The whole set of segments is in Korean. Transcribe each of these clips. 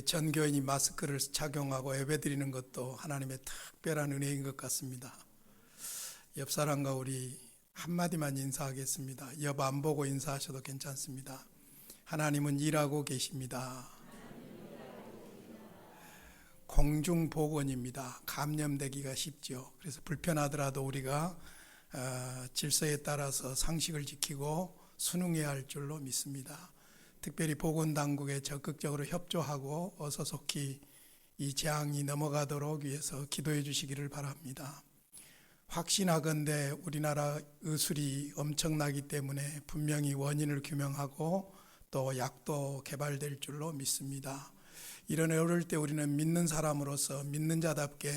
전 교인이 마스크를 착용하고 예배드리는 것도 하나님의 특별한 은혜인 것 같습니다. 옆 사람과 우리 한마디만 인사하겠습니다. 옆 안 보고 인사하셔도 괜찮습니다. 하나님은 일하고 계십니다. 공중보건입니다. 감염되기가 쉽죠. 그래서 불편하더라도 우리가 질서에 따라서 상식을 지키고 순응해야 할 줄로 믿습니다. 특별히 보건당국에 적극적으로 협조하고 어서 속히 이 재앙이 넘어가도록 위해서 기도해 주시기를 바랍니다. 확신하건대 우리나라 의술이 엄청나기 때문에 분명히 원인을 규명하고 또 약도 개발될 줄로 믿습니다. 이런 어려울 때 우리는 믿는 사람으로서 믿는 자답게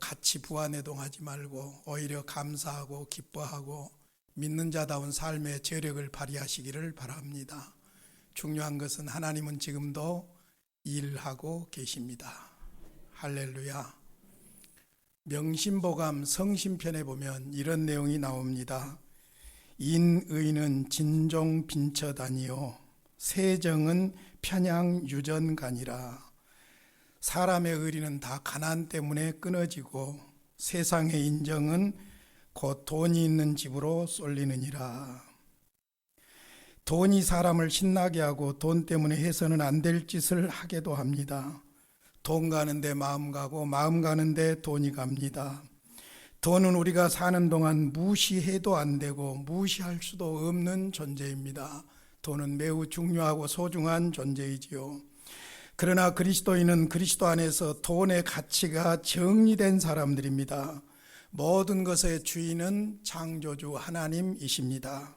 같이 부안해동하지 말고 오히려 감사하고 기뻐하고 믿는 자다운 삶의 저력을 발휘하시기를 바랍니다. 중요한 것은 하나님은 지금도 일하고 계십니다. 할렐루야. 명심보감 성심편에 보면 이런 내용이 나옵니다. 인의는 진종 빈처다니요 세정은 편향 유전가니라. 사람의 의리는 다 가난 때문에 끊어지고 세상의 인정은 곧 돈이 있는 집으로 쏠리느니라. 돈이 사람을 신나게 하고 돈 때문에 해서는 안 될 짓을 하게도 합니다. 돈 가는데 마음 가고 마음 가는데 돈이 갑니다. 돈은 우리가 사는 동안 무시해도 안 되고 무시할 수도 없는 존재입니다. 돈은 매우 중요하고 소중한 존재이지요. 그러나 그리스도인은 그리스도 안에서 돈의 가치가 정리된 사람들입니다. 모든 것의 주인은 창조주 하나님이십니다.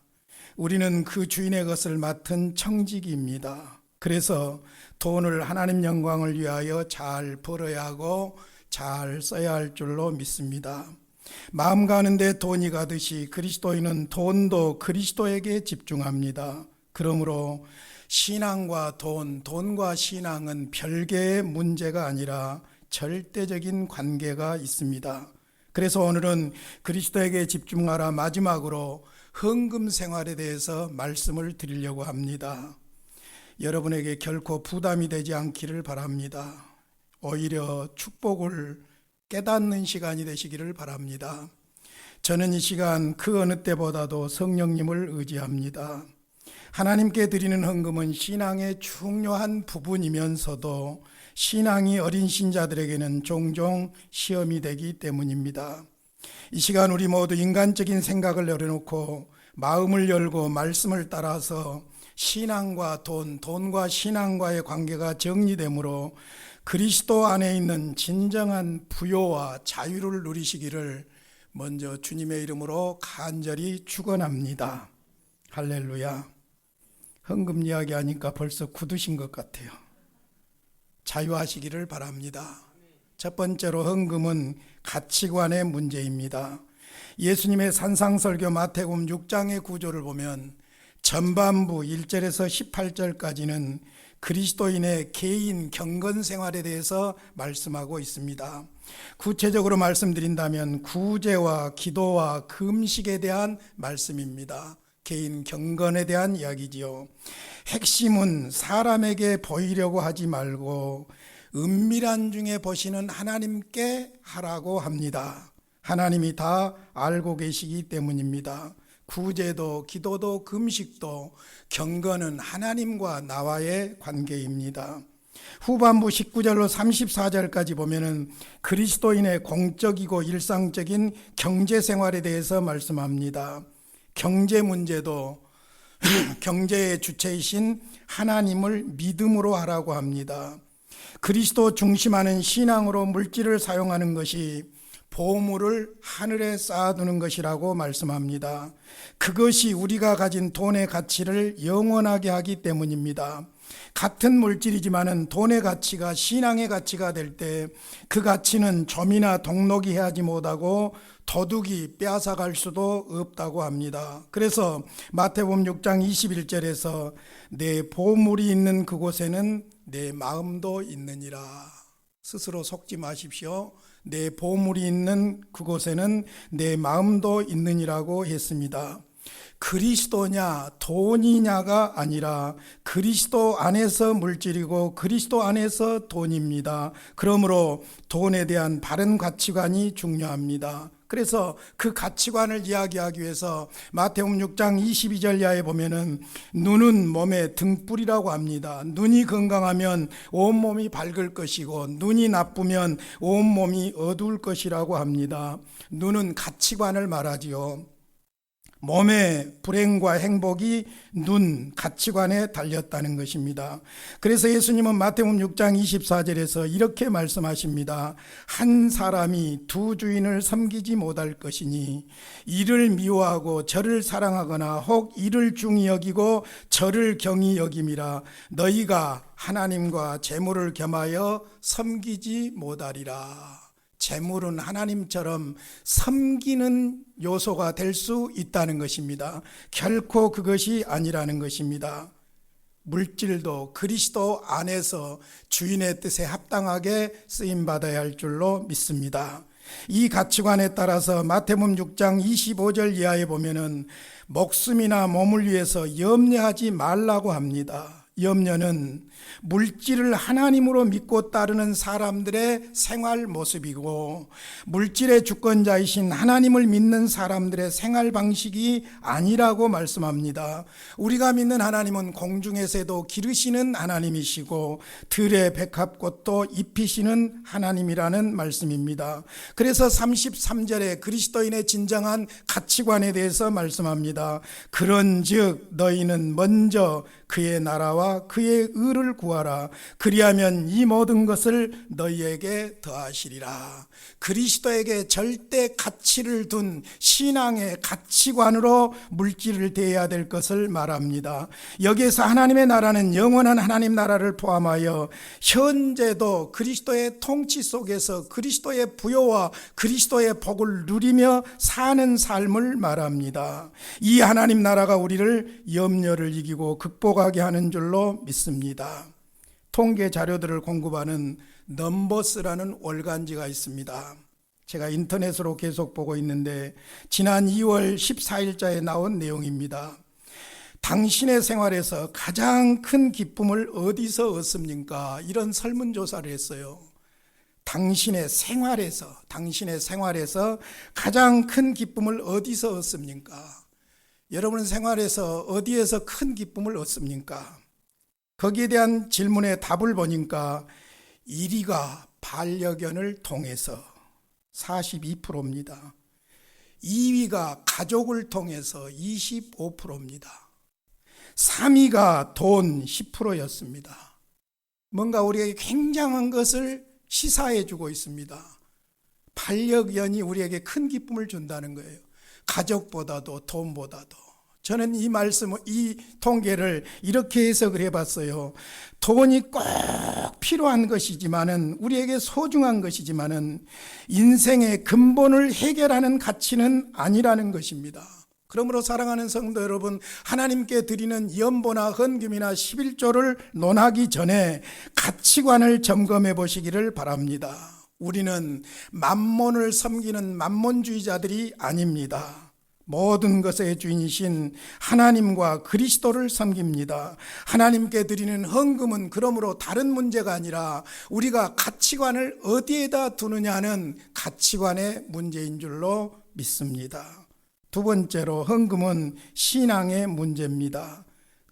우리는 그 주인의 것을 맡은 청지기입니다. 그래서 돈을 하나님 영광을 위하여 잘 벌어야 하고 잘 써야 할 줄로 믿습니다. 마음 가는데 돈이 가듯이 그리스도인은 돈도 그리스도에게 집중합니다. 그러므로 신앙과 돈과 신앙은 별개의 문제가 아니라 절대적인 관계가 있습니다. 그래서 오늘은 그리스도에게 집중하라 마지막으로 헌금 생활에 대해서 말씀을 드리려고 합니다. 여러분에게 결코 부담이 되지 않기를 바랍니다. 오히려 축복을 깨닫는 시간이 되시기를 바랍니다. 저는 이 시간 그 어느 때보다도 성령님을 의지합니다. 하나님께 드리는 헌금은 신앙의 중요한 부분이면서도 신앙이 어린 신자들에게는 종종 시험이 되기 때문입니다. 이 시간 우리 모두 인간적인 생각을 내려놓고 마음을 열고 말씀을 따라서 신앙과 돈과 신앙과의 관계가 정리되므로 그리스도 안에 있는 진정한 부요와 자유를 누리시기를 먼저 주님의 이름으로 간절히 축원합니다. 할렐루야. 헌금 이야기하니까 벌써 굳으신 것 같아요. 자유하시기를 바랍니다. 첫 번째로 헌금은 가치관의 문제입니다. 예수님의 산상설교 마태복음 6장의 구조를 보면 전반부 1절에서 18절까지는 그리스도인의 개인 경건 생활에 대해서 말씀하고 있습니다. 구체적으로 말씀드린다면 구제와 기도와 금식에 대한 말씀입니다. 개인 경건에 대한 이야기지요. 핵심은 사람에게 보이려고 하지 말고 은밀한 중에 보시는 하나님께 하라고 합니다. 하나님이 다 알고 계시기 때문입니다. 구제도 기도도 금식도 경건은 하나님과 나와의 관계입니다. 후반부 19절로 34절까지 보면은 그리스도인의 공적이고 일상적인 경제 생활에 대해서 말씀합니다. 경제 문제도 경제의 주체이신 하나님을 믿음으로 하라고 합니다. 그리스도 중심하는 신앙으로 물질을 사용하는 것이 보물을 하늘에 쌓아두는 것이라고 말씀합니다. 그것이 우리가 가진 돈의 가치를 영원하게 하기 때문입니다. 같은 물질이지만은 돈의 가치가 신앙의 가치가 될 때 그 가치는 좀이나 동록이 하지 못하고 도둑이 빼앗아갈 수도 없다고 합니다. 그래서 마태복음 6장 21절에서 내 보물이 있는 그곳에는 내 마음도 있느니라. 스스로 속지 마십시오. 내 보물이 있는 그곳에는 내 마음도 있느니라고 했습니다. 그리스도냐 돈이냐가 아니라 그리스도 안에서 물질이고 그리스도 안에서 돈입니다. 그러므로 돈에 대한 바른 가치관이 중요합니다. 그래서 그 가치관을 이야기하기 위해서 마태복음 6장 22절 이하에 보면은 눈은 몸의 등불이라고 합니다. 눈이 건강하면 온몸이 밝을 것이고 눈이 나쁘면 온몸이 어두울 것이라고 합니다. 눈은 가치관을 말하지요. 몸의 불행과 행복이 눈, 가치관에 달렸다는 것입니다. 그래서 예수님은 마태복음 6장 24절에서 이렇게 말씀하십니다. 한 사람이 두 주인을 섬기지 못할 것이니 이를 미워하고 저를 사랑하거나 혹 이를 중히 여기고 저를 경히 여김이라. 너희가 하나님과 재물을 겸하여 섬기지 못하리라. 재물은 하나님처럼 섬기는 요소가 될 수 있다는 것입니다. 결코 그것이 아니라는 것입니다. 물질도 그리스도 안에서 주인의 뜻에 합당하게 쓰임받아야 할 줄로 믿습니다. 이 가치관에 따라서 마태복음 6장 25절 이하에 보면은 목숨이나 몸을 위해서 염려하지 말라고 합니다. 염려는 물질을 하나님으로 믿고 따르는 사람들의 생활 모습이고 물질의 주권자이신 하나님을 믿는 사람들의 생활 방식이 아니라고 말씀합니다. 우리가 믿는 하나님은 공중에서도 기르시는 하나님이시고 들의 백합꽃도 입히시는 하나님이라는 말씀입니다. 그래서 33절에 그리스도인의 진정한 가치관에 대해서 말씀합니다. 그런즉 너희는 먼저 그의 나라와 그의 의를 구하라. 그리하면 이 모든 것을 너희에게 더하시리라. 그리스도에게 절대 가치를 둔 신앙의 가치관으로 물질을 대해야 될 것을 말합니다. 여기에서 하나님의 나라는 영원한 하나님 나라를 포함하여 현재도 그리스도의 통치 속에서 그리스도의 부요와 그리스도의 복을 누리며 사는 삶을 말합니다. 이 하나님 나라가 우리를 염려를 이기고 극복하게 하는 줄로 믿습니다. 통계 자료들을 공급하는 넘버스라는 월간지가 있습니다. 제가 인터넷으로 계속 보고 있는데 지난 2월 14일자에 나온 내용입니다. 당신의 생활에서 가장 큰 기쁨을 어디서 얻습니까? 이런 설문조사를 했어요. 당신의 생활에서 가장 큰 기쁨을 어디서 얻습니까? 여러분 생활에서 어디에서 큰 기쁨을 얻습니까? 거기에 대한 질문의 답을 보니까 1위가 반려견을 통해서 42%입니다. 2위가 가족을 통해서 25%입니다. 3위가 돈 10%였습니다. 뭔가 우리에게 굉장한 것을 시사해 주고 있습니다. 반려견이 우리에게 큰 기쁨을 준다는 거예요. 가족보다도 돈보다도. 저는 이 통계를 이렇게 해석을 해봤어요. 돈이 꼭 필요한 것이지만은 우리에게 소중한 것이지만은 인생의 근본을 해결하는 가치는 아니라는 것입니다. 그러므로 사랑하는 성도 여러분, 하나님께 드리는 연보나 헌금이나 11조를 논하기 전에 가치관을 점검해 보시기를 바랍니다. 우리는 만몬을 섬기는 만몬주의자들이 아닙니다. 모든 것의 주인이신 하나님과 그리스도를 섬깁니다. 하나님께 드리는 헌금은 그러므로 다른 문제가 아니라 우리가 가치관을 어디에다 두느냐는 가치관의 문제인 줄로 믿습니다. 두 번째로 헌금은 신앙의 문제입니다.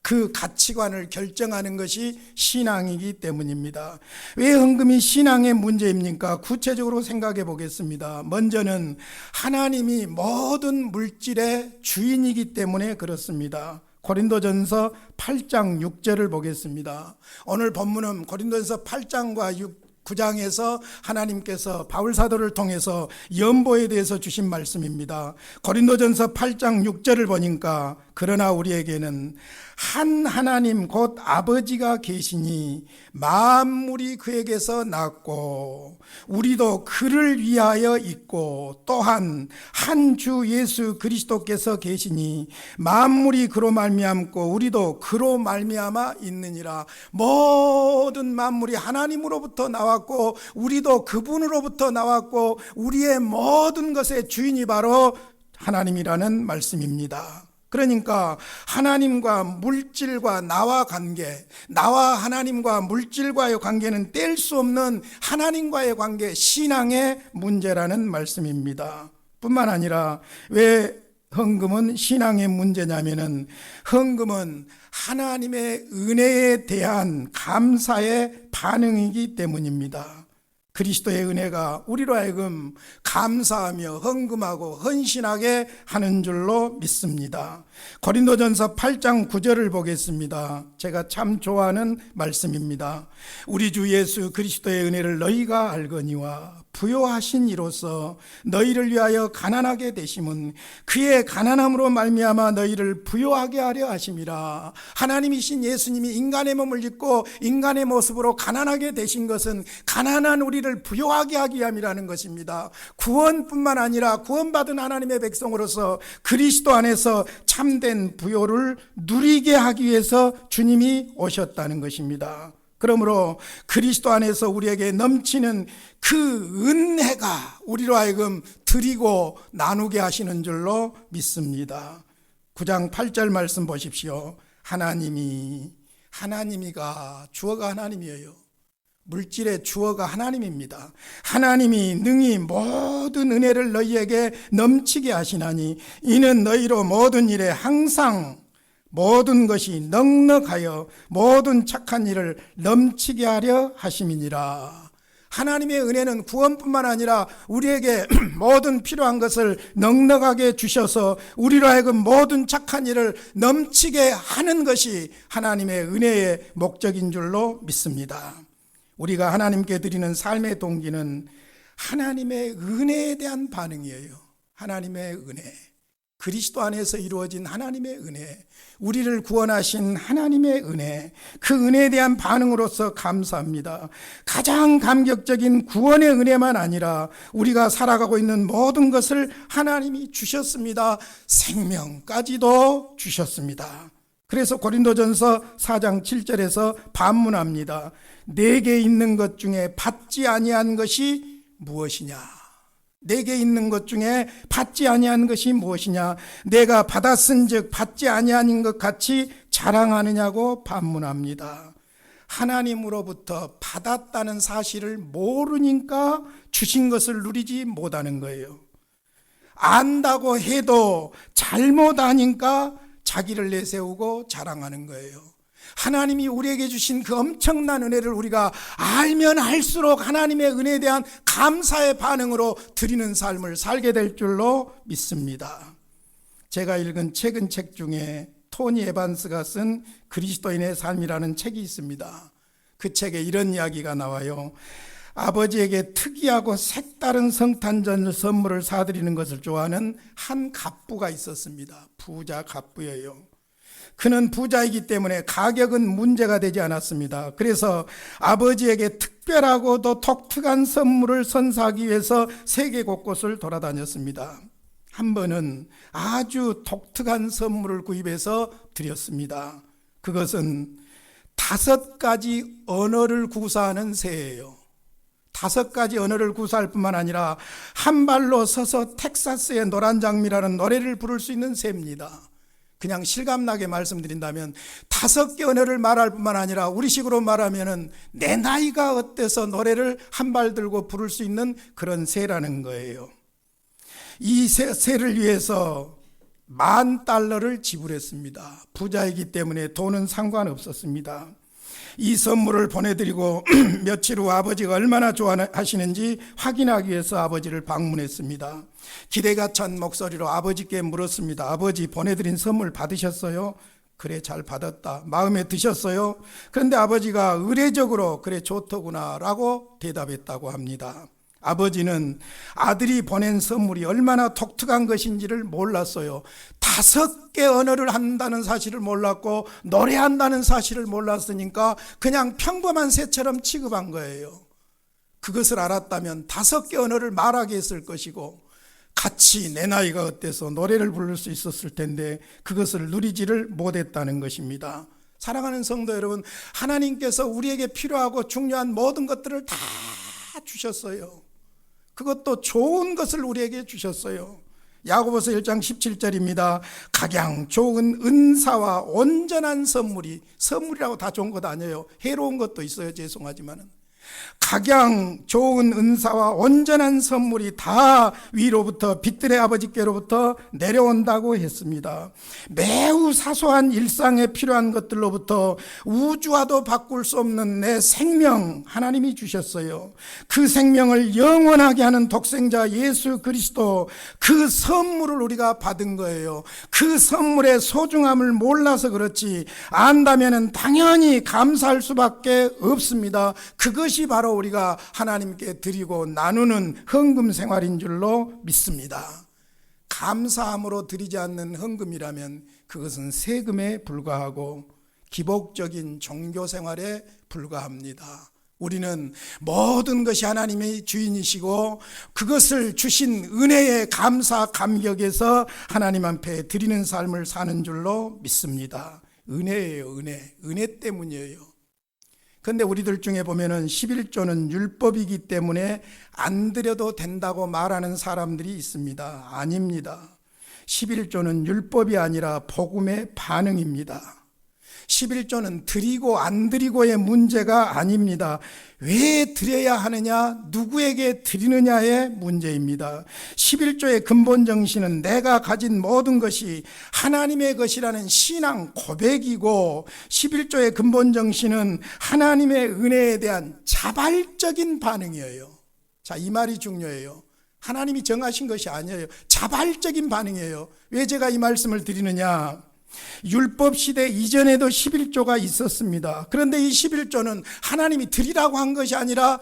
그 가치관을 결정하는 것이 신앙이기 때문입니다. 왜 헌금이 신앙의 문제입니까? 구체적으로 생각해 보겠습니다. 먼저는 하나님이 모든 물질의 주인이기 때문에 그렇습니다. 고린도전서 8장 6절을 보겠습니다. 오늘 본문은 고린도전서 8장과 9장에서 하나님께서 바울사도를 통해서 연보에 대해서 주신 말씀입니다. 고린도전서 8장 6절을 보니까 그러나 우리에게는 한 하나님 곧 아버지가 계시니 만물이 그에게서 났고 우리도 그를 위하여 있고 또한 한 주 예수 그리스도께서 계시니 만물이 그로 말미암고 우리도 그로 말미암아 있느니라. 모든 만물이 하나님으로부터 나왔고 우리도 그분으로부터 나왔고 우리의 모든 것의 주인이 바로 하나님이라는 말씀입니다. 그러니까 하나님과 물질과 나와 관계, 나와 하나님과 물질과의 관계는 뗄 수 없는 하나님과의 관계, 신앙의 문제라는 말씀입니다. 뿐만 아니라 왜 헌금은 신앙의 문제냐면은 헌금은 하나님의 은혜에 대한 감사의 반응이기 때문입니다. 그리스도의 은혜가 우리로 하여금 감사하며 헌금하고 헌신하게 하는 줄로 믿습니다. 고린도전서 8장 9절을 보겠습니다. 제가 참 좋아하는 말씀입니다. 우리 주 예수 그리스도의 은혜를 너희가 알거니와 부요하신 이로써 너희를 위하여 가난하게 되심은 그의 가난함으로 말미암아 너희를 부요하게 하려 하심이라. 하나님이신 예수님이 인간의 몸을 입고 인간의 모습으로 가난하게 되신 것은 가난한 우리를 부요하게 하기 위함이라는 것입니다. 구원뿐만 아니라 구원받은 하나님의 백성으로서 그리스도 안에서 참된 부요를 누리게 하기 위해서 주님이 오셨다는 것입니다. 그러므로 그리스도 안에서 우리에게 넘치는 그 은혜가 우리로 하여금 드리고 나누게 하시는 줄로 믿습니다. 9장 8절 말씀 보십시오. 하나님이가 주어가 하나님이에요. 물질의 주어가 하나님입니다. 하나님이 능히 모든 은혜를 너희에게 넘치게 하시나니 이는 너희로 모든 일에 항상 모든 것이 넉넉하여 모든 착한 일을 넘치게 하려 하심이니라. 하나님의 은혜는 구원뿐만 아니라 우리에게 모든 필요한 것을 넉넉하게 주셔서 우리로 하여금 모든 착한 일을 넘치게 하는 것이 하나님의 은혜의 목적인 줄로 믿습니다. 우리가 하나님께 드리는 삶의 동기는 하나님의 은혜에 대한 반응이에요. 하나님의 은혜, 그리스도 안에서 이루어진 하나님의 은혜, 우리를 구원하신 하나님의 은혜, 그 은혜에 대한 반응으로서 감사합니다. 가장 감격적인 구원의 은혜만 아니라 우리가 살아가고 있는 모든 것을 하나님이 주셨습니다. 생명까지도 주셨습니다. 그래서 고린도전서 4장 7절에서 반문합니다. 내게 있는 것 중에 받지 아니한 것이 무엇이냐? 내게 있는 것 중에 받지 아니한 것이 무엇이냐? 내가 받았은즉 받지 아니한 것 같이 자랑하느냐고 반문합니다. 하나님으로부터 받았다는 사실을 모르니까 주신 것을 누리지 못하는 거예요. 안다고 해도 잘못 아니까 자기를 내세우고 자랑하는 거예요. 하나님이 우리에게 주신 그 엄청난 은혜를 우리가 알면 알수록 하나님의 은혜에 대한 감사의 반응으로 드리는 삶을 살게 될 줄로 믿습니다. 제가 읽은 최근 책 중에 토니 에반스가 쓴 그리스도인의 삶이라는 책이 있습니다. 그 책에 이런 이야기가 나와요. 아버지에게 특이하고 색다른 성탄절 선물을 사드리는 것을 좋아하는 한 갑부가 있었습니다. 부자 갑부예요. 그는 부자이기 때문에 가격은 문제가 되지 않았습니다. 그래서 아버지에게 특별하고도 독특한 선물을 선사하기 위해서 세계 곳곳을 돌아다녔습니다. 한 번은 아주 독특한 선물을 구입해서 드렸습니다. 그것은 5가지 언어를 구사하는 새예요. 5가지 언어를 구사할 뿐만 아니라 한 발로 서서 텍사스의 노란 장미라는 노래를 부를 수 있는 새입니다. 그냥 실감나게 말씀드린다면 5개 언어를 말할 뿐만 아니라 우리식으로 말하면은 내 나이가 어때서 노래를 한 발 들고 부를 수 있는 그런 새라는 거예요. 이 새를 위해서 $10,000를 지불했습니다. 부자이기 때문에 돈은 상관없었습니다. 이 선물을 보내드리고 며칠 후 아버지가 얼마나 좋아하시는지 확인하기 위해서 아버지를 방문했습니다. 기대가 찬 목소리로 아버지께 물었습니다. 아버지, 보내드린 선물 받으셨어요? 그래, 잘 받았다. 마음에 드셨어요? 그런데 아버지가 의례적으로 그래, 좋더구나 라고 대답했다고 합니다. 아버지는 아들이 보낸 선물이 얼마나 독특한 것인지를 몰랐어요. 5개 언어를 한다는 사실을 몰랐고 노래한다는 사실을 몰랐으니까 그냥 평범한 새처럼 취급한 거예요. 그것을 알았다면 5개 언어를 말하게 했을 것이고 같이 내 나이가 어때서 노래를 부를 수 있었을 텐데 그것을 누리지를 못했다는 것입니다. 사랑하는 성도 여러분, 하나님께서 우리에게 필요하고 중요한 모든 것들을 다 주셨어요. 그것도 좋은 것을 우리에게 주셨어요. 야고보서 1장 17절입니다. 각양 좋은 은사와 온전한 선물이라고 다 좋은 것 아니에요. 해로운 것도 있어요. 죄송하지만은. 각양 좋은 은사와 온전한 선물이 다 위로부터 빛들의 아버지께로부터 내려온다고 했습니다. 매우 사소한 일상에 필요한 것들로부터 우주와도 바꿀 수 없는 내 생명 하나님이 주셨어요. 그 생명을 영원하게 하는 독생자 예수 그리스도, 그 선물을 우리가 받은 거예요. 그 선물의 소중함을 몰라서 그렇지 안다면은 당연히 감사할 수밖에 없습니다. 그것이 바로 우리가 하나님께 드리고 나누는 헌금 생활인 줄로 믿습니다. 감사함으로 드리지 않는 헌금이라면 그것은 세금에 불과하고 기복적인 종교 생활에 불과합니다. 우리는 모든 것이 하나님의 주인이시고 그것을 주신 은혜의 감사 감격에서 하나님 앞에 드리는 삶을 사는 줄로 믿습니다. 은혜예요. 은혜 때문이에요. 그런데 우리들 중에 보면은 11조는 율법이기 때문에 안 드려도 된다고 말하는 사람들이 있습니다. 아닙니다. 11조는 율법이 아니라 복음의 반응입니다. 11조는 드리고 안 드리고의 문제가 아닙니다. 왜 드려야 하느냐, 누구에게 드리느냐의 문제입니다. 11조의 근본 정신은 내가 가진 모든 것이 하나님의 것이라는 신앙 고백이고, 11조의 근본 정신은 하나님의 은혜에 대한 자발적인 반응이에요. 자, 이 말이 중요해요. 하나님이 정하신 것이 아니에요. 자발적인 반응이에요. 왜 제가 이 말씀을 드리느냐? 율법 시대 이전에도 11조가 있었습니다. 그런데 이 11조는 하나님이 드리라고 한 것이 아니라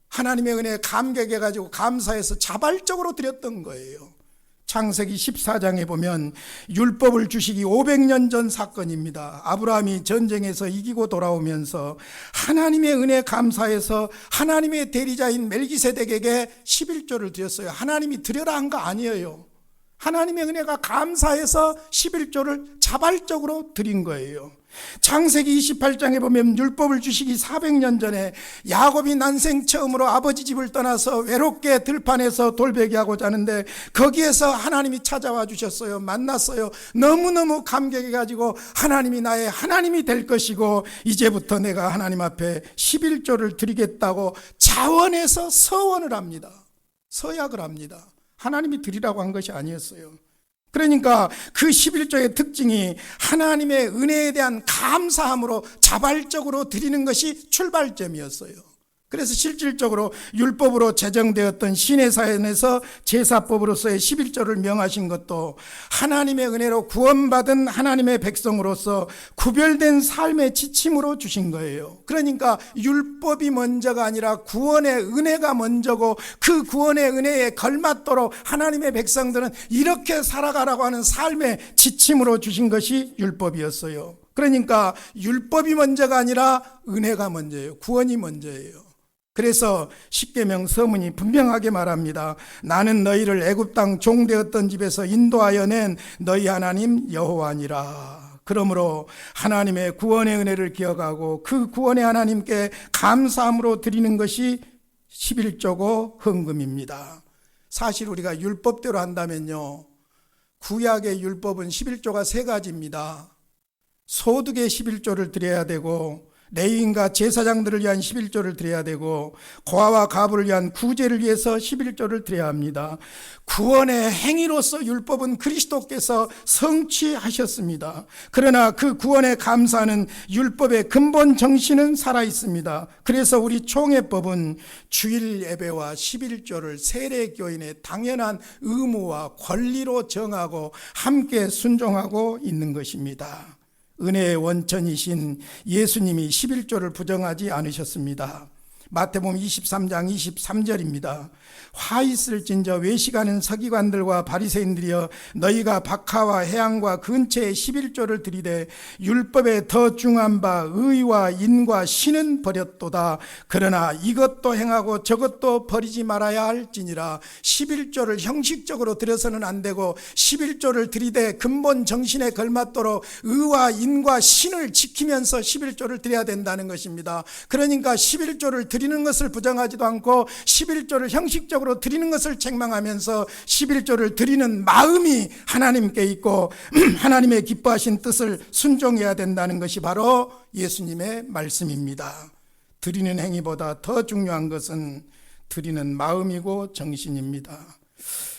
하나님의 은혜에 감격해가지고 감사해서 자발적으로 드렸던 거예요. 창세기 14장에 보면 율법을 주시기 500년 전 사건입니다. 아브라함이 전쟁에서 이기고 돌아오면서 하나님의 은혜에 감사해서 하나님의 대리자인 멜기세덱에게 11조를 드렸어요. 하나님이 드려라 한 거 아니에요. 하나님의 은혜가 감사해서 11조를 자발적으로 드린 거예요. 창세기 28장에 보면 율법을 주시기 400년 전에 야곱이 난생 처음으로 아버지 집을 떠나서 외롭게 들판에서 돌베기하고자 하는데 거기에서 하나님이 찾아와 주셨어요. 만났어요. 너무너무 감격해가지고 하나님이 나의 하나님이 될 것이고 이제부터 내가 하나님 앞에 11조를 드리겠다고 자원해서 서원을 합니다. 서약을 합니다. 하나님이 드리라고 한 것이 아니었어요. 그러니까 그 11조의 특징이 하나님의 은혜에 대한 감사함으로 자발적으로 드리는 것이 출발점이었어요. 그래서 실질적으로 율법으로 제정되었던 시내사연에서 제사법으로서의 11조를 명하신 것도 하나님의 은혜로 구원받은 하나님의 백성으로서 구별된 삶의 지침으로 주신 거예요. 그러니까 율법이 먼저가 아니라 구원의 은혜가 먼저고 그 구원의 은혜에 걸맞도록 하나님의 백성들은 이렇게 살아가라고 하는 삶의 지침으로 주신 것이 율법이었어요. 그러니까 율법이 먼저가 아니라 은혜가 먼저예요. 구원이 먼저예요. 그래서 십계명 서문이 분명하게 말합니다. 나는 너희를 애굽 땅 종되었던 집에서 인도하여 낸 너희 하나님 여호와니라. 그러므로 하나님의 구원의 은혜를 기억하고 그 구원의 하나님께 감사함으로 드리는 것이 11조고 헌금입니다. 사실 우리가 율법대로 한다면요, 구약의 율법은 11조가 세 가지입니다. 소득의 11조를 드려야 되고, 레위인과 제사장들을 위한 11조를 드려야 되고, 고아와 가부를 위한 구제를 위해서 11조를 드려야 합니다. 구원의 행위로서 율법은 그리스도께서 성취하셨습니다. 그러나 그 구원의 감사는 율법의 근본 정신은 살아있습니다. 그래서 우리 총회법은 주일 예배와 11조를 세례교인의 당연한 의무와 권리로 정하고 함께 순종하고 있는 것입니다. 은혜의 원천이신 예수님이 11조를 부정하지 않으셨습니다. 마태복음 23장 23절입니다. 화 있을진저 외식하는 서기관들과 바리새인들이여, 너희가 박하와 해양과 근처에 11조를 드리되 율법에 더 중한 바 의와 인과 신은 버렸도다. 그러나 이것도 행하고 저것도 버리지 말아야 할지니라. 11조를 형식적으로 드려서는 안 되고 11조를 드리되 근본 정신에 걸맞도록 의와 인과 신을 지키면서 11조를 드려야 된다는 것입니다. 그러니까 11조를 드리는 것을 부정하지도 않고 11조를 형식적으로 드리는 것을 책망하면서 11조를 드리는 마음이 하나님께 있고 하나님의 기뻐하신 뜻을 순종해야 된다는 것이 바로 예수님의 말씀입니다. 드리는 행위보다 더 중요한 것은 드리는 마음이고 정신입니다.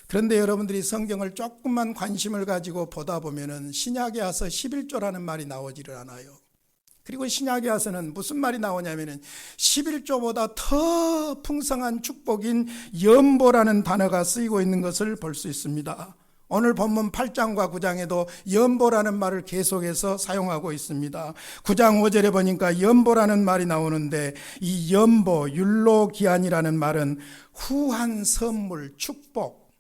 그런데 여러분들이 성경을 조금만 관심을 가지고 보다 보면은 신약에 와서 11조라는 말이 나오지를 않아요. 그리고 신약에 와서는 무슨 말이 나오냐면은 11조보다 더 풍성한 축복인 연보라는 단어가 쓰이고 있는 것을 볼 수 있습니다. 오늘 본문 8장과 9장에도 연보라는 말을 계속해서 사용하고 있습니다. 9장 5절에 보니까 연보라는 말이 나오는데 이 연보, 율로기안이라는 말은 후한 선물, 축복,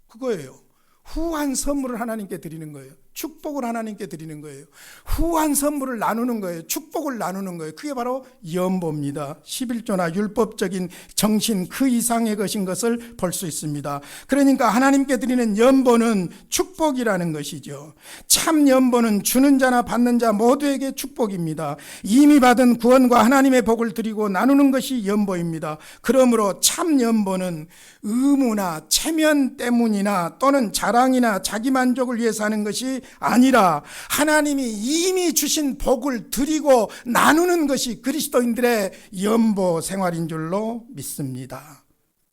그거예요. 후한 선물을 하나님께 드리는 거예요. 축복을 하나님께 드리는 거예요. 후한 선물을 나누는 거예요. 축복을 나누는 거예요. 그게 바로 연보입니다. 11조나 율법적인 정신 그 이상의 것인 것을 볼 수 있습니다. 그러니까 하나님께 드리는 연보는 축복이라는 것이죠. 참 연보는 주는 자나 받는 자 모두에게 축복입니다. 이미 받은 구원과 하나님의 복을 드리고 나누는 것이 연보입니다. 그러므로 참 연보는 의무나 체면 때문이나 또는 자랑이나 자기만족을 위해서 하는 것이 아니라 하나님이 이미 주신 복을 드리고 나누는 것이 그리스도인들의 연보 생활인 줄로 믿습니다.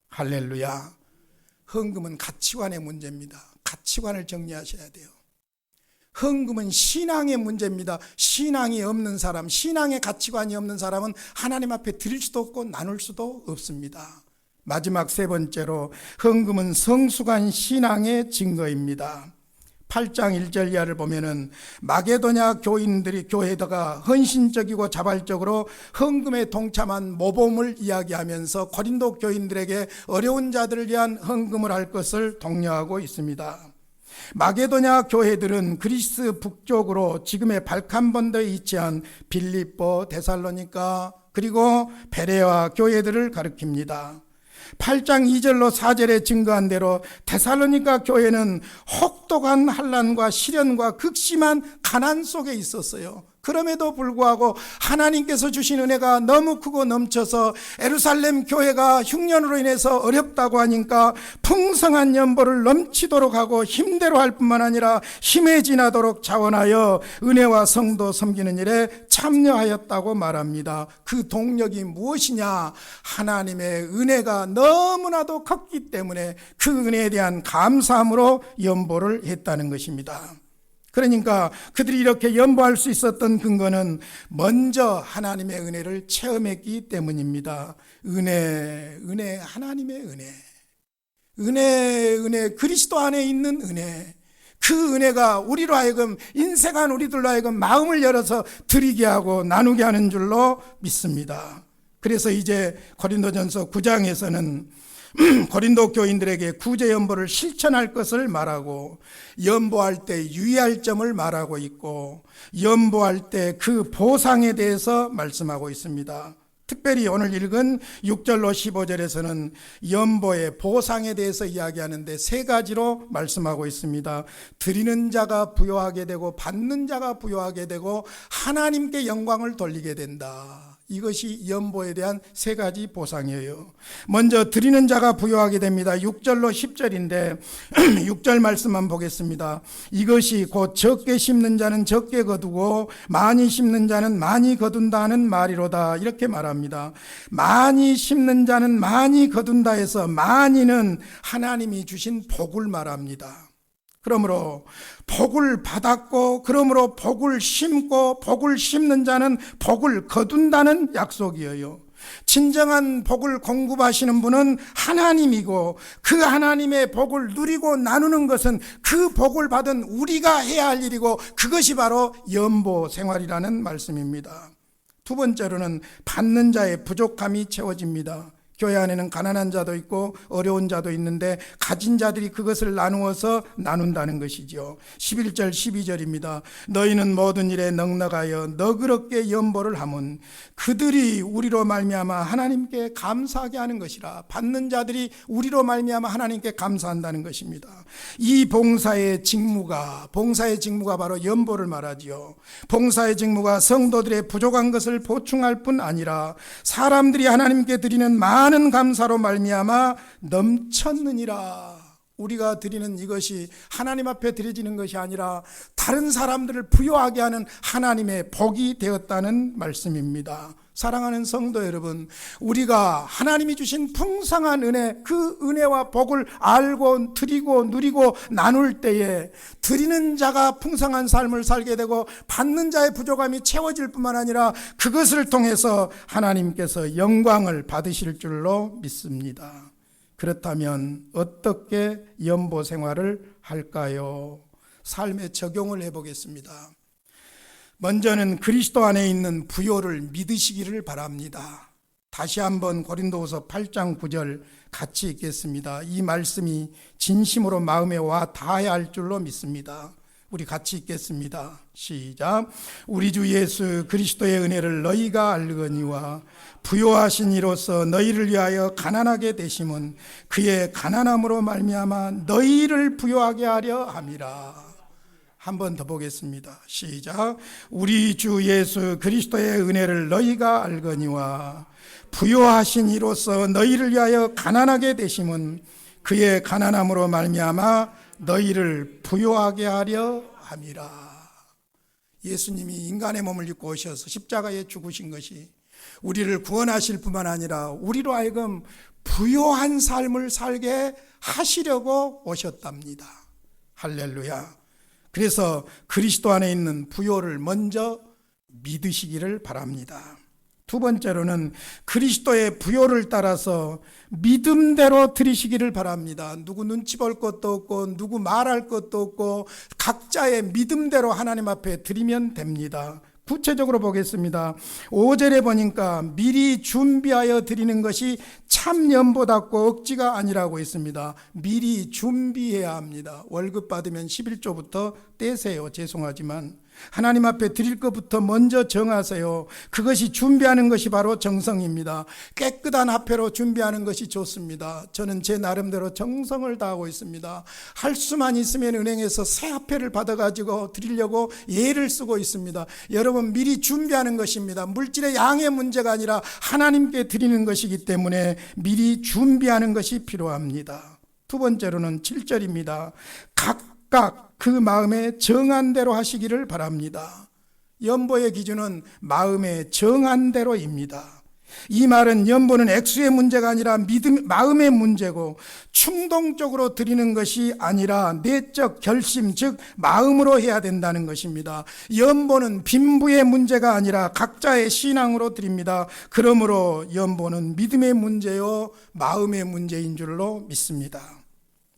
할렐루야. 헌금은 가치관의 문제입니다. 가치관을 정리하셔야 돼요. 헌금은 신앙의 문제입니다. 신앙이 없는 사람, 신앙의 가치관이 없는 사람은 하나님 앞에 드릴 수도 없고 나눌 수도 없습니다. 마지막 세 번째로 헌금은 성숙한 신앙의 증거입니다. 8장 1절 이하를 보면은 마게도냐 교회다가 헌신적이고 자발적으로 헌금에 동참한 모범을 이야기하면서 고린도 교인들에게 어려운 자들을 위한 헌금을 할 것을 독려하고 있습니다. 마게도냐 교회들은 그리스 북쪽으로 지금의 발칸반도에 위치한 빌립보, 데살로니가 그리고 베레아 교회들을 가리킵니다. 8장 2절로 4절에 증거한 대로 데살로니가 교회는 혹독한 환난과 시련과 극심한 가난 속에 있었어요. 그럼에도 불구하고 하나님께서 주신 은혜가 너무 크고 넘쳐서 예루살렘 교회가 흉년으로 인해서 어렵다고 하니까 풍성한 연보를 넘치도록 하고 힘대로 할 뿐만 아니라 힘에 지나도록 자원하여 은혜와 성도 섬기는 일에 참여하였다고 말합니다. 그 동력이 무엇이냐? 하나님의 은혜가 너무나도 컸기 때문에 그 은혜에 대한 감사함으로 연보를 했다는 것입니다. 그러니까 그들이 이렇게 연보할 수 있었던 근거는 먼저 하나님의 은혜를 체험했기 때문입니다. 은혜, 하나님의 은혜, 그리스도 안에 있는 은혜. 그 은혜가 우리로 하여금 인생한 우리들로 하여금 마음을 열어서 드리게 하고 나누게 하는 줄로 믿습니다. 그래서 이제 고린도전서 9장에서는 고린도 교인들에게 구제연보를 실천할 것을 말하고 연보할 때 유의할 점을 말하고 있고 연보할 때 그 보상에 대해서 말씀하고 있습니다. 특별히 오늘 읽은 6절로 15절에서는 연보의 보상에 대해서 이야기하는데 세 가지로 말씀하고 있습니다. 드리는 자가 부요하게 되고 받는 자가 부요하게 되고 하나님께 영광을 돌리게 된다. 이것이 연보에 대한 세 가지 보상이에요. 먼저 드리는 자가 부요하게 됩니다. 6절로 10절인데 6절 말씀만 보겠습니다. 이것이 곧 적게 심는 자는 적게 거두고 많이 심는 자는 많이 거둔다는 말이로다. 이렇게 말합니다. 많이 심는 자는 많이 거둔다 해서 많이는 하나님이 주신 복을 말합니다. 그러므로 복을 받았고 그러므로 복을 심고 복을 심는 자는 복을 거둔다는 약속이에요. 진정한 복을 공급하시는 분은 하나님이고 그 하나님의 복을 누리고 나누는 것은 그 복을 받은 우리가 해야 할 일이고 그것이 바로 연보 생활이라는 말씀입니다. 두 번째로는 받는 자의 부족함이 채워집니다. 교회 안에는 가난한 자도 있고 어려운 자도 있는데 가진 자들이 그것을 나누어서 나눈다는 것이죠. 11절 12절입니다. 너희는 모든 일에 넉넉하여 너그럽게 연보를 하면 그들이 우리로 말미암아 하나님께 감사하게 하는 것이라. 받는 자들이 우리로 말미암아 하나님께 감사한다는 것입니다. 이 봉사의 직무가 바로 연보를 말하지요. 봉사의 직무가 성도들의 부족한 것을 보충할 뿐 아니라 사람들이 하나님께 드리는 많은 감사로 말미암아 넘쳤느니라. 우리가 드리는 이것이 하나님 앞에 드려지는 것이 아니라 다른 사람들을 부요하게 하는 하나님의 복이 되었다는 말씀입니다. 사랑하는 성도 여러분, 우리가 하나님이 주신 풍성한 은혜, 그 은혜와 복을 알고 드리고 누리고 나눌 때에 드리는 자가 풍성한 삶을 살게 되고 받는 자의 부족함이 채워질 뿐만 아니라 그것을 통해서 하나님께서 영광을 받으실 줄로 믿습니다. 그렇다면 어떻게 연보 생활을 할까요? 삶에 적용을 해보겠습니다. 먼저는 그리스도 안에 있는 부요를 믿으시기를 바랍니다. 다시 한번 고린도후서 8장 9절 같이 읽겠습니다. 이 말씀이 진심으로 마음에 와 닿아야 할 줄로 믿습니다. 우리 같이 읽겠습니다. 시작. 우리 주 예수 그리스도의 은혜를 너희가 알거니와 부요하신 이로써 너희를 위하여 가난하게 되심은 그의 가난함으로 말미암아 너희를 부요하게 하려 함이라. 한 번 더 보겠습니다. 시작. 우리 주 예수 그리스도의 은혜를 너희가 알거니와 부요하신 이로써 너희를 위하여 가난하게 되심은 그의 가난함으로 말미암아 너희를 부요하게 하려 함이라. 예수님이 인간의 몸을 입고 오셔서 십자가에 죽으신 것이 우리를 구원하실 뿐만 아니라 우리로 하여금 부요한 삶을 살게 하시려고 오셨답니다. 할렐루야. 그래서 그리스도 안에 있는 부요를 먼저 믿으시기를 바랍니다. 두 번째로는 그리스도의 부요를 따라서 믿음대로 드리시기를 바랍니다. 누구 눈치 볼 것도 없고 누구 말할 것도 없고 각자의 믿음대로 하나님 앞에 드리면 됩니다. 구체적으로 보겠습니다. 5절에 보니까 미리 준비하여 드리는 것이 참 연보답고 억지가 아니라고 있습니다. 미리 준비해야 합니다. 월급 받으면 11조부터 떼세요. 죄송하지만 하나님 앞에 드릴 것부터 먼저 정하세요. 그것이 준비하는 것이 바로 정성입니다. 깨끗한 화폐로 준비하는 것이 좋습니다. 저는 제 나름대로 정성을 다하고 있습니다. 할 수만 있으면 은행에서 새 화폐를 받아가지고 드리려고 예를 쓰고 있습니다. 여러분, 미리 준비하는 것입니다. 물질의 양의 문제가 아니라 하나님께 드리는 것이기 때문에 미리 준비하는 것이 필요합니다. 두 번째로는 7절입니다. 각각 그 마음에 정한 대로 하시기를 바랍니다. 연보의 기준은 마음에 정한 대로입니다. 이 말은 연보는 액수의 문제가 아니라 마음의 문제고 충동적으로 드리는 것이 아니라 내적 결심, 즉 마음으로 해야 된다는 것입니다. 연보는 빈부의 문제가 아니라 각자의 신앙으로 드립니다. 그러므로 연보는 믿음의 문제요 마음의 문제인 줄로 믿습니다.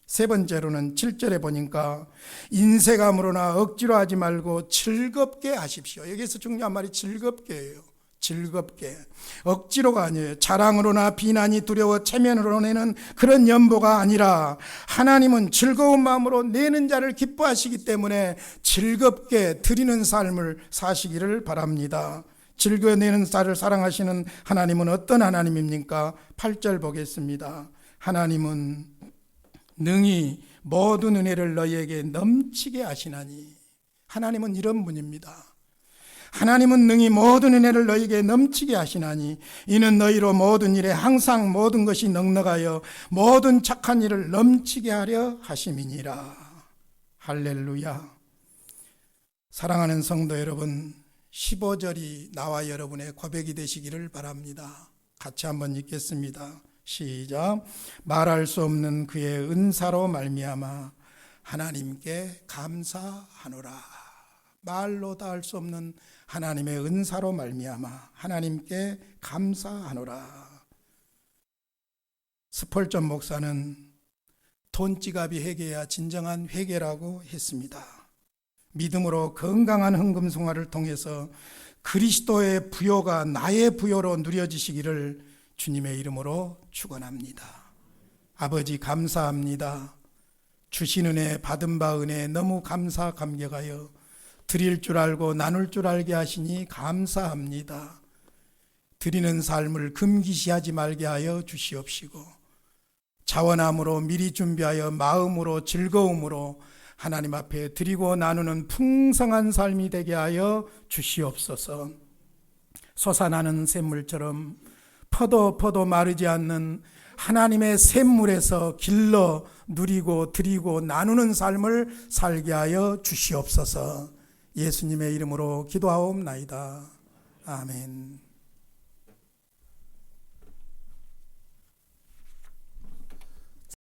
세 번째로는 7절에 보니까 인색함으로나 억지로 하지 말고 즐겁게 하십시오. 여기서 중요한 말이 즐겁게예요. 즐겁게. 억지로가 아니에요. 자랑으로나 비난이 두려워 체면으로 내는 그런 연보가 아니라 하나님은 즐거운 마음으로 내는 자를 기뻐하시기 때문에 즐겁게 드리는 삶을 사시기를 바랍니다. 즐거내는 자를 사랑하시는 하나님은 어떤 하나님입니까? 8절 보겠습니다. 하나님은 능히 모든 은혜를 너희에게 넘치게 하시나니. 하나님은 이런 분입니다. 하나님은 능히 모든 은혜를 너희에게 넘치게 하시나니 이는 너희로 모든 일에 항상 모든 것이 넉넉하여 모든 착한 일을 넘치게 하려 하심이니라. 할렐루야. 사랑하는 성도 여러분, 15절이 나와 여러분의 고백이 되시기를 바랍니다. 같이 한번 읽겠습니다. 시작. 말할 수 없는 그의 은사로 말미암아 하나님께 감사하노라. 말로 다 할 수 없는 하나님의 은사로 말미암아 하나님께 감사하노라. 스펄전 목사는 돈지갑이 회개야 진정한 회개라고 했습니다. 믿음으로 건강한 헌금 생활을 통해서 그리스도의 부요가 나의 부요로 누려지시기를 주님의 이름으로 축원합니다. 아버지 감사합니다. 주신 은혜 받은 바 은혜 너무 감사감격하여 드릴 줄 알고 나눌 줄 알게 하시니 감사합니다. 드리는 삶을 금기시하지 말게 하여 주시옵시고 자원함으로 미리 준비하여 마음으로 즐거움으로 하나님 앞에 드리고 나누는 풍성한 삶이 되게 하여 주시옵소서. 솟아나는 샘물처럼 퍼도 마르지 않는 하나님의 샘물에서 길러 누리고 드리고 나누는 삶을 살게 하여 주시옵소서. 예수님의 이름으로 기도하옵나이다. 아멘.